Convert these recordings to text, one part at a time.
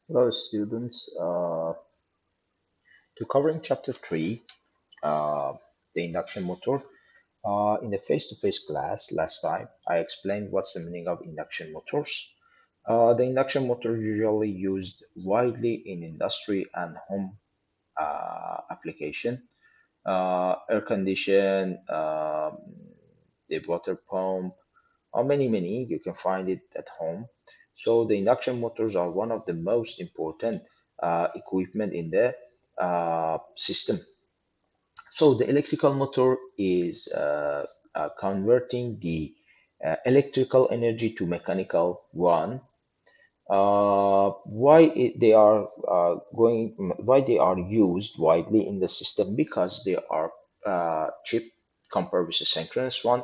Hello, students. To covering chapter 3, uh, the induction motor. In the face-to-face class last time, I explained what's the meaning of induction motors. The induction motor is usually used widely in industry and home application. Air condition, the water pump, or many, you can find it at home. So the induction motors are one of the most important equipment in the system. So the electrical motor is converting the electrical energy to mechanical one. They are why they are used widely in the system, because they are cheap compared with the synchronous one,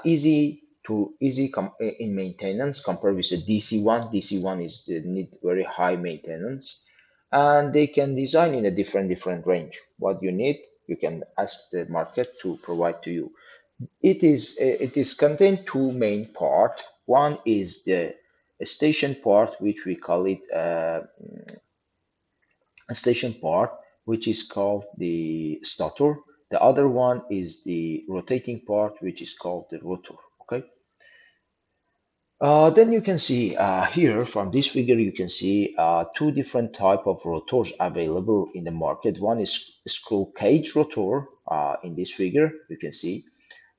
easy in maintenance compared with a DC one. DC one is the need very high maintenance, and they can design in a different range. What you need, you can ask the market to provide to you. It is contained two main part. One is the station part, which we call it a station part, which is called the stator. The other one is the rotating part, which is called the rotor. Okay. Then you can see here from this figure, you can see two different type of rotors available in the market. One is screw cage rotor in this figure, you can see,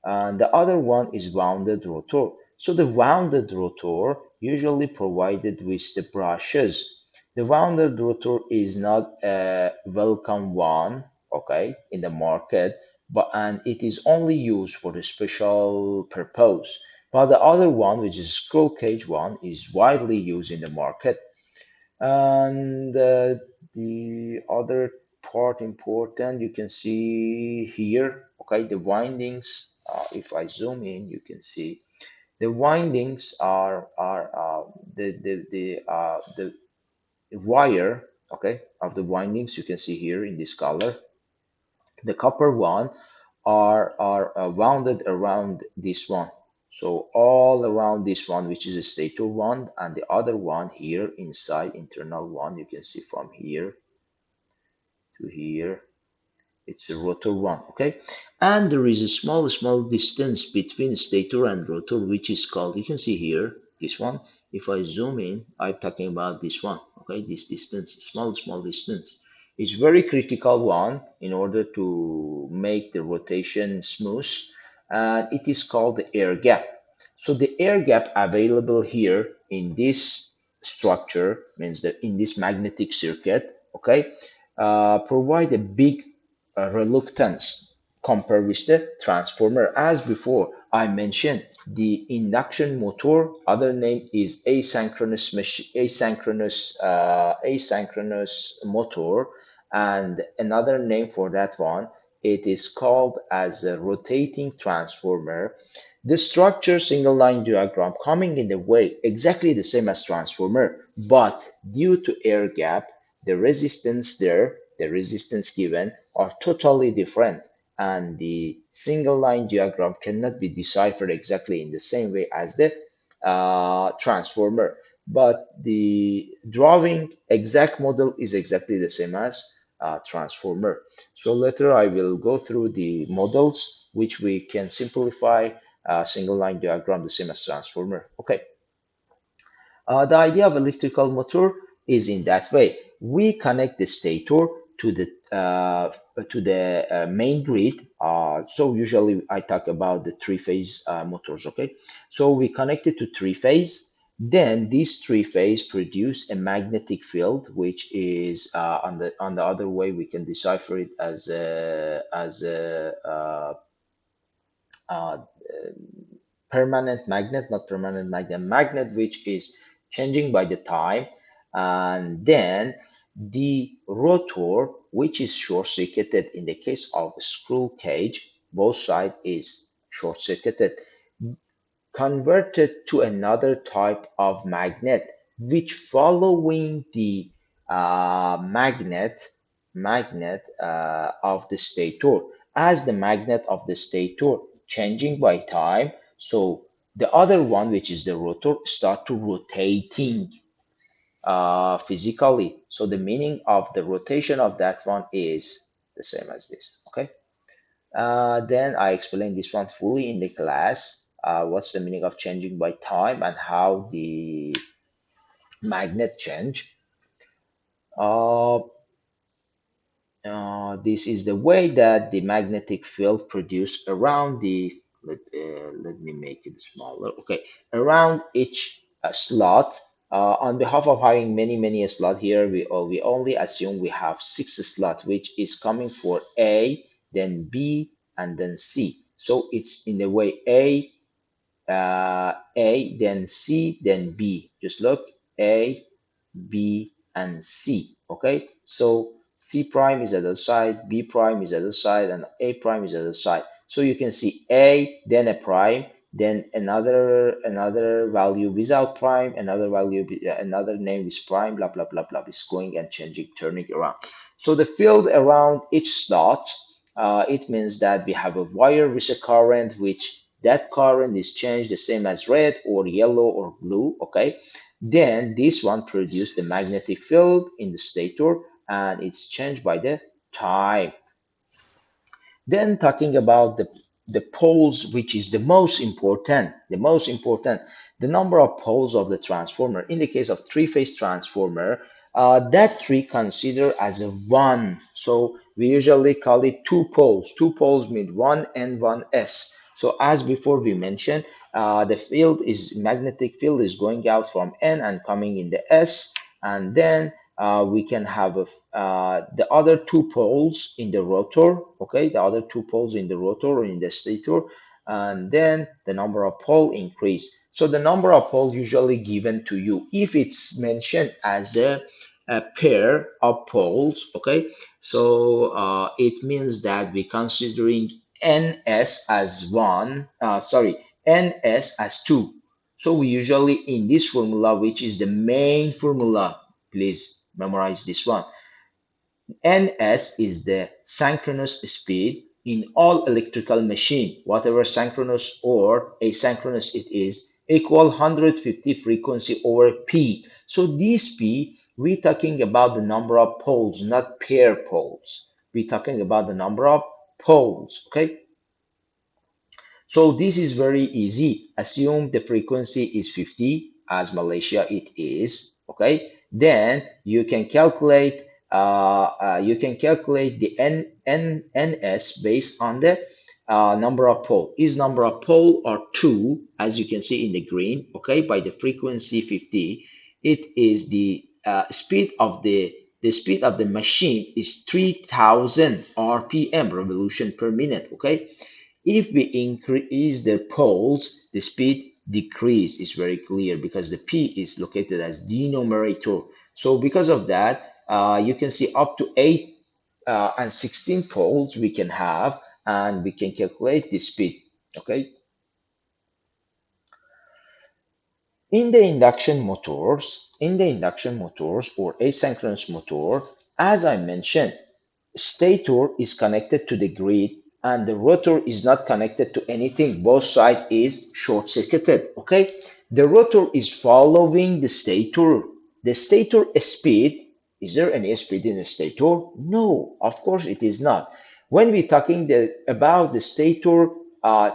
and the other one is wounded rotor. So the wounded rotor usually provided with the brushes. The wounded rotor is not a welcome one, okay, in the market, but and it is only used for the special purpose. But the other one, which is scroll cage one, is widely used in the market. And the other part important, you can see here, okay, the windings. If I zoom in, you can see the windings are the wire, okay, of the windings. You can see here in this color, the copper one are wounded around this one. So all around this one, which is a stator one, and the other one here inside internal one, you can see from here to here, it's a rotor one. Okay, and there is a small distance between stator and rotor, which is called, you can see here, this one. If I zoom in, I'm talking about this one. Okay, this distance, small distance, is very critical one in order to make the rotation smooth, and it is called the air gap. So the air gap available here in this structure means that in this magnetic circuit, okay, provide a big reluctance compared with the transformer. As before, I mentioned the induction motor. Other name is asynchronous motor, and another name for that one, it is called as a rotating transformer. The structure single line diagram coming in the way exactly the same as transformer, but due to air gap, the resistance there, the resistance given are totally different, and the single line diagram cannot be deciphered exactly in the same way as the transformer. But the drawing exact model is exactly the same as transformer. So later I will go through the models which we can simplify single line diagram the same as transformer. Okay. The idea of electrical motor is in that way. We connect the stator to the main grid. So usually I talk about the three-phase motors. Okay, so we connect it to three-phase. Then these three-phase produce a magnetic field, which is on the other way we can decipher it as a uh, permanent magnet, not permanent magnet, magnet which is changing by the time, and then the rotor, which is short circuited in the case of a screw cage, both side is short circuited, converted to another type of magnet, which following the magnet of the stator, as the magnet of the stator changing by time. So the other one, which is the rotor, start to rotating. physically. So the meaning of the rotation of that one is the same as this. Okay. Then I explained this one fully in the class. What's the meaning of changing by time and how the magnet change. Uh, this is the way that the magnetic field produced around the, let me make it smaller. Okay, around each slot. On behalf of having many slot here, we only assume we have six slot, which is coming for A, then B, and then C. So it's in the way A, then C, then B. Just look, A, B, and C. Okay, so C prime is at the side, B prime is at the side, and A prime is at the side. So you can see A, then a prime, then another value without prime, another value, another name is prime, blah blah blah blah. It's going and changing, turning around. So the field around each slot, it means that we have a wire with a current, which that current is changed the same as red or yellow or blue. Okay, then this one produces the magnetic field in the stator and it's changed by the time. Then talking about the poles, which is the number of poles of the transformer. In the case of three-phase transformer, that tree considered as a one. So we usually call it two poles. Two poles mean one N, one S. So as before we mentioned, the field is magnetic field is going out from N and coming in the S, and then we can have the other two poles in the rotor, okay, the other two poles in the rotor or in the stator, and then the number of pole increase. So the number of poles usually given to you if it's mentioned as a pair of poles, okay, so it means that we're considering ns as one, sorry, ns as two. So we usually in this formula, which is the main formula, please memorize this one. Ns is the synchronous speed in all electrical machine, whatever synchronous or asynchronous it is, equal 150 frequency over P. So this P, we're talking about the number of poles, not pair poles. We're talking about the number of poles, okay? So this is very easy. Assume the frequency is 50, as Malaysia it is. Okay. Then you can calculate the ns based on the number of pole. Is number of pole are two, as you can see in the green. Okay, by the frequency 50, it is the speed of the machine is 3000 rpm, revolution per minute. Okay, if we increase the poles, the speed decrease is very clear because the P is located as denominator. So because of that, you can see up to 8 and 16 poles we can have, and we can calculate the speed. Okay. In the induction motors or asynchronous motor, as I mentioned, stator is connected to the grid and the rotor is not connected to anything. Both side is short circuited. Okay, the rotor is following the stator. The stator speed, is there any speed in the stator? No, of course it is not. When we're talking about the stator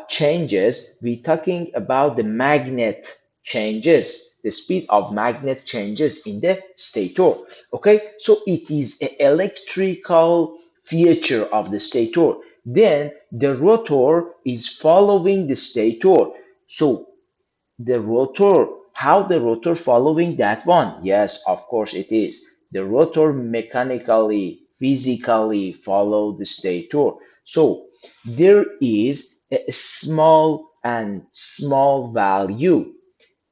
changes, we're talking about the magnet changes, the speed of magnet changes in the stator. Okay, so it is an electrical feature of the stator. Then the rotor is following the stator. So the rotor, how the rotor following that one? Yes, of course it is. The rotor mechanically, physically follow the stator. So there is a small value,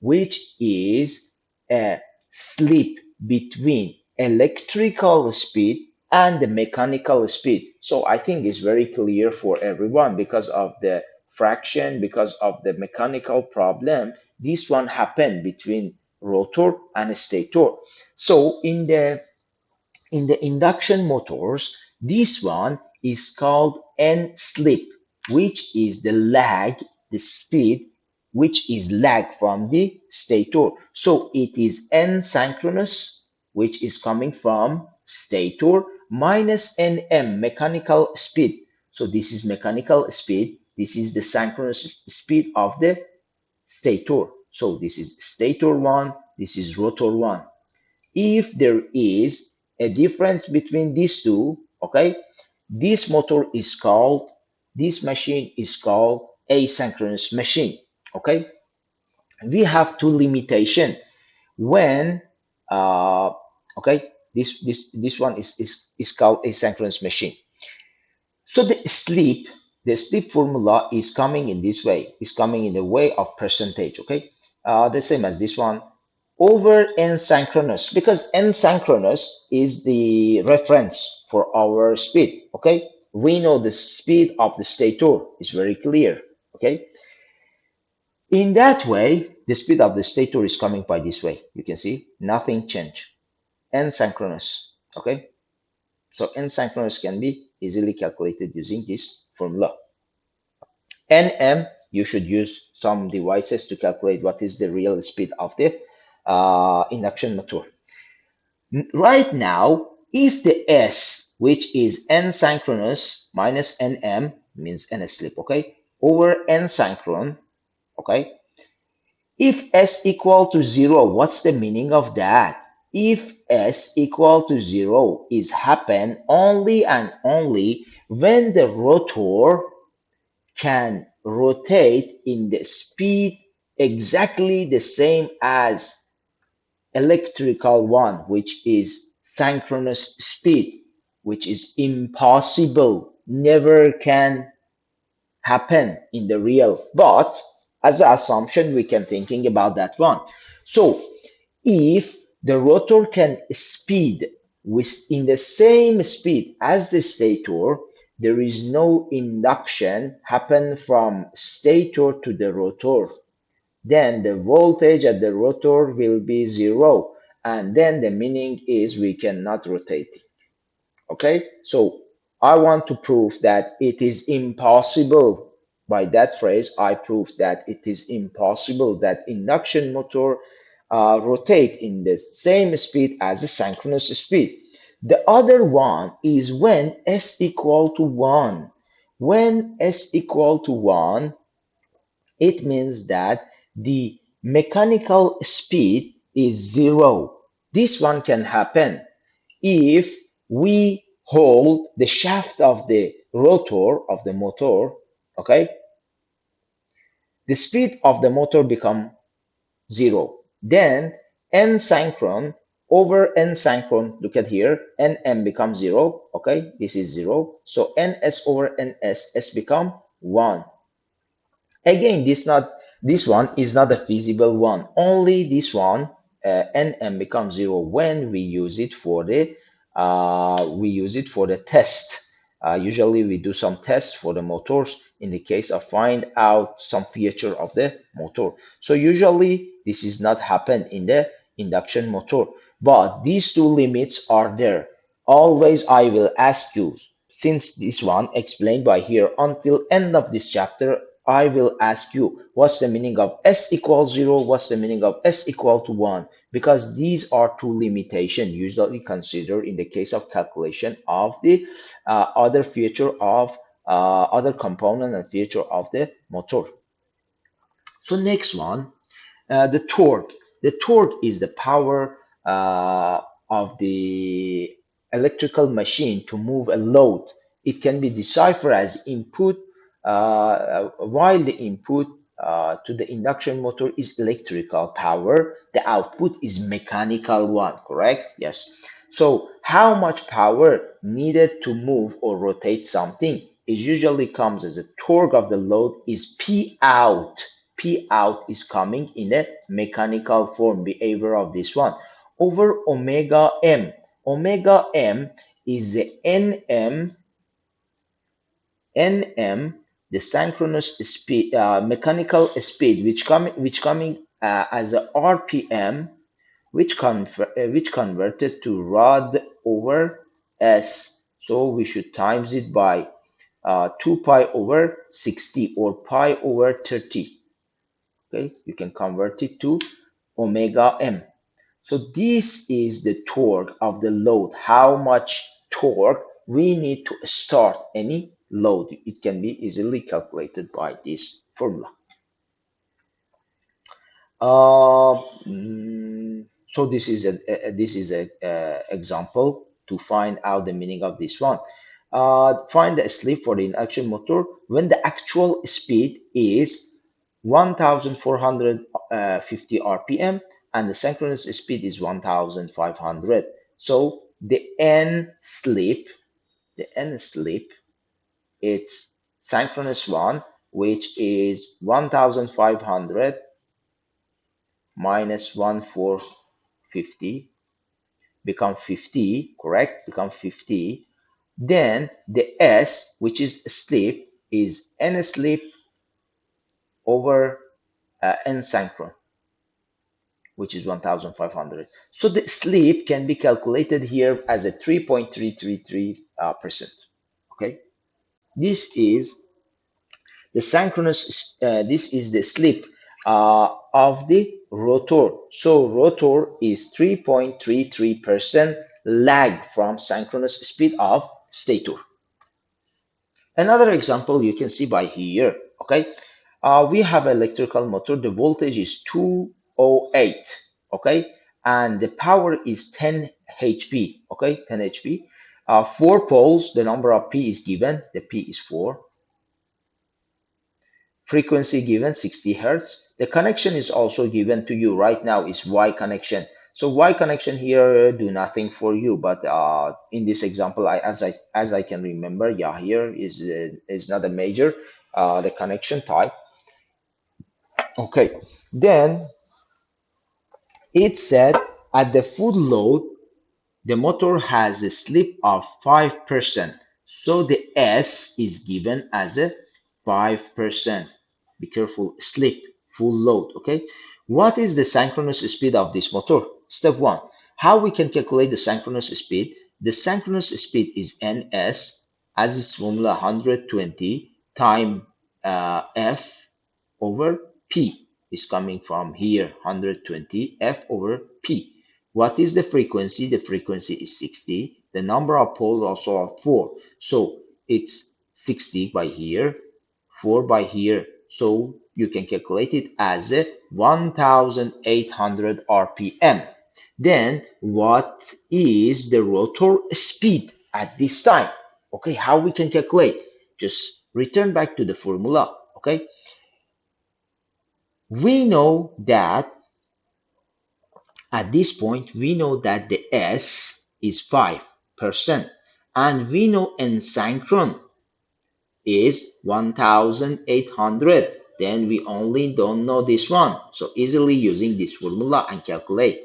which is a slip between electrical speed and the mechanical speed. So I think it's very clear for everyone because of the fraction, because of the mechanical problem. This one happened between rotor and stator. So in the induction motors, this one is called N slip, which is the lag, the speed which is lag from the stator. So it is n synchronous, which is coming from stator, minus nm mechanical speed. So this is mechanical speed. This is the synchronous speed of the stator. So this is stator 1, this is rotor 1. If there is a difference between these two, okay, this motor is called, this machine is called asynchronous machine. Okay, we have two limitation when okay, this one is called asynchronous machine. So the sleep formula is coming in this way, is coming in the way of percentage. Okay, the same as this one over n synchronous, because n synchronous is the reference for our speed. Okay, we know the speed of the stator is very clear. Okay, in that way, the speed of the stator is coming by this way. You can see nothing changed. N synchronous. Okay, so n synchronous can be easily calculated using this formula. Nm, you should use some devices to calculate what is the real speed of the induction motor. Right now, if the S, which is n synchronous minus nm, means n slip, okay, over n synchron, okay, if S equal to 0, what's the meaning of that? If S equal to 0 is happen only and only when the rotor can rotate in the speed exactly the same as electrical one, which is synchronous speed, which is impossible, never can happen in the real. But as an assumption, we can thinking about that one. So if the rotor can speed within the same speed as the stator, there is no induction happen from stator to the rotor. Then the voltage at the rotor will be zero. And then the meaning is we cannot rotate. Okay, so I want to prove that it is impossible. By that phrase, I prove that it is impossible that induction motor rotate in the same speed as a synchronous speed. The other one is when s equal to 1. When s equal to 1, it means that the mechanical speed is 0. This one can happen if we hold the shaft of the rotor of the motor. Okay, the speed of the motor become 0. Then n synchron over n synchron, look at here, nm becomes 0. Okay, this is 0. So ns over ns, s become 1. Again, this one is not a feasible one. Only this one, nm becomes 0 when we use it for the test. Usually we do some tests for the motors in the case of find out some feature of the motor. So usually this is not happen in the induction motor, but these two limits are there. Always I will ask you, since this one explained by here until end of this chapter, I will ask you what's the meaning of s equals 0, what's the meaning of s equal to 1, because these are two limitations usually considered in the case of calculation of the other feature of other component and feature of the motor. So next one, the torque. The torque is the power of the electrical machine to move a load. It can be deciphered as input, while the input to the induction motor is electrical power, the output is mechanical one, correct? Yes. So how much power needed to move or rotate something? It usually comes as a torque of the load is P out. P out is coming in a mechanical form, behavior of this one, over omega m. Omega m is the nm, the synchronous speed, mechanical speed, which coming as a rpm, which converted to rad over s. So we should times it by 2 pi over 60 or pi over 30. Okay, you can convert it to omega m. So this is the torque of the load, how much torque we need to start any load. It can be easily calculated by this formula. So this is a example to find out the meaning of this one. Find the slip for the induction motor when the actual speed is 1450 rpm and the synchronous speed is 1500. So the n slip, it's synchronous one, which is 1500 minus 1450 become 50, correct? Become 50. Then the S, which is slip, is n slip over n synchron, which is 1500. So the slip can be calculated here as a 3.333%. Okay, this is the synchronous, this is the slip of the rotor. So rotor is 3.33% lag from synchronous speed of stator. Another example you can see by here, okay? We have electrical motor, the voltage is 208, okay? And the power is 10 HP, okay? 10 HP. 4 poles, the number of P is given, the P is 4. Frequency given 60 hertz. The connection is also given to you right now is Y connection. So Y connection here do nothing for you, but in this example, as I can remember, yeah, here is not a major the connection type. Okay, then it said at the full load the motor has a slip of 5%. So the S is given as a 5%. Be careful, slip, full load, okay? What is the synchronous speed of this motor? Step one, how we can calculate the synchronous speed? The synchronous speed is NS, as its formula 120 time F over P is coming from here, 120 F over P. What is the frequency? The frequency is 60. The number of poles also are 4. So it's 60 by here, 4 by here. So you can calculate it as 1800 RPM. Then what is the rotor speed at this time? Okay, how we can calculate? Just return back to the formula. Okay, we know that at this point, we know that the S is 5%, and we know n synchron is 1800. Then we only don't know this one. So easily using this formula and calculate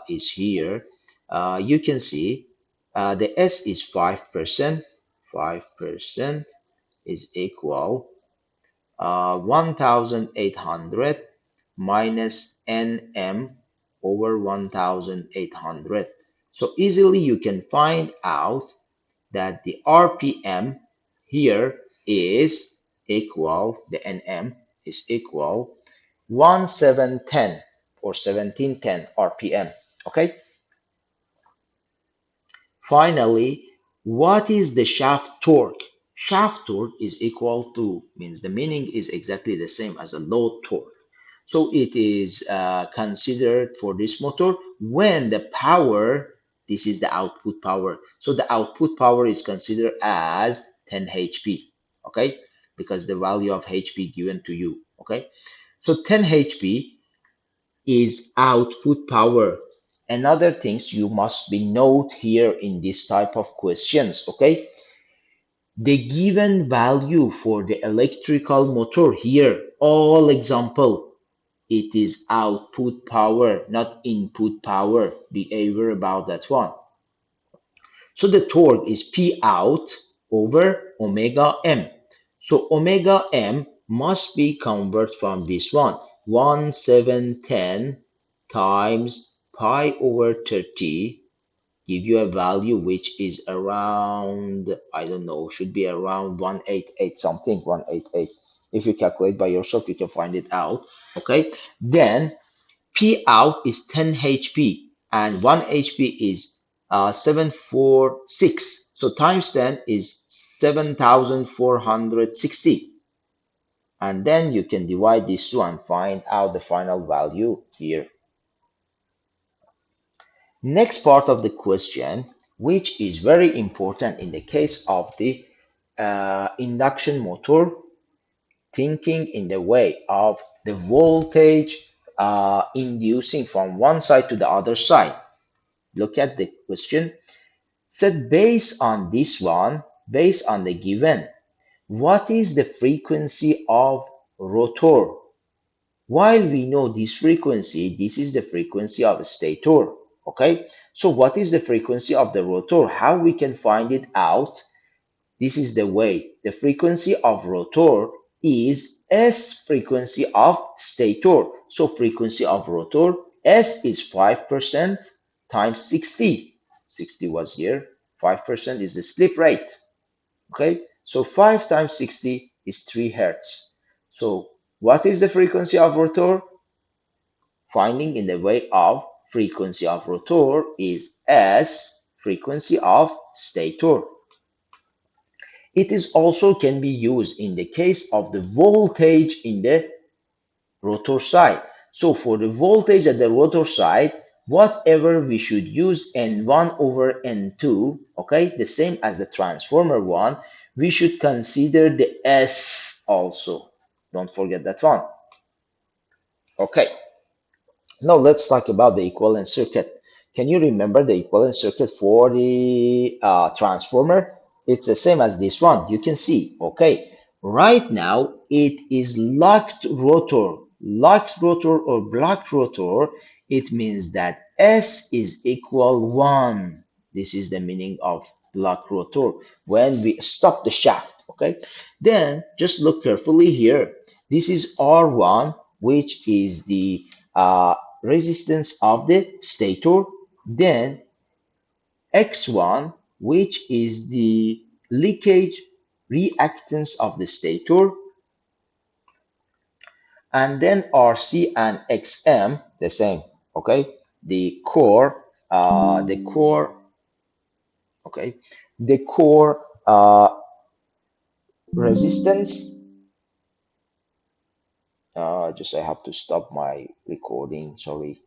is here. You can see the S is 5%. 5% is equal 1800 minus nm over 1800. So easily you can find out that the RPM here is equal, the nm is equal 1710 or 1710 RPM. Okay. Finally, what is the shaft torque? Shaft torque is equal to, means the meaning is exactly the same as a load torque. So it is considered for this motor when the power, this is the output power. So the output power is considered as 10 HP, okay? Because the value of HP given to you, okay? So 10 HP is output power. Another things you must be note here in this type of questions, okay? The given value for the electrical motor here, all example, it is output power, not input power. Be aware about that one. So the torque is P out over omega m. So omega m must be converted from this one. 1710 times pi over 30 give you a value which is around, I don't know, should be around 188 something, 188. If you calculate by yourself, you can find it out. Okay. Then P out is 10 HP and 1 HP is 746. So times 10 is 7460. And then you can divide these two and find out the final value here. Next part of the question, which is very important in the case of the induction motor, thinking in the way of the voltage inducing from one side to the other side. Look at the question. Said based on this one, based on the given, what is the frequency of rotor? While we know this frequency, this is the frequency of a stator. Okay, so what is the frequency of the rotor? How we can find it out? This is the way. The frequency of rotor is S frequency of stator. So frequency of rotor, S is 5% times 60. 60 was here. 5% is the slip rate. Okay, so 5 times 60 is 3 hertz. So what is the frequency of rotor? Finding in the way of frequency of rotor is S frequency of stator. It is also can be used in the case of the voltage in the rotor side. So for the voltage at the rotor side, whatever we should use N1 over N2, okay, the same as the transformer one, we should consider the S also. Don't forget that one. Okay. Now let's talk about the equivalent circuit. Can you remember the equivalent circuit for the transformer? It's the same as this one. You can see, okay. Right now, it is locked rotor. Locked rotor or blocked rotor, it means that S is equal 1. This is the meaning of blocked rotor when we stop the shaft, okay. Then just look carefully here. This is R1, which is the resistance of the stator, then X1, which is the leakage reactance of the stator, and then RC and XM, the same, okay? The core, okay? The core resistance, just I have to stop my recording, sorry.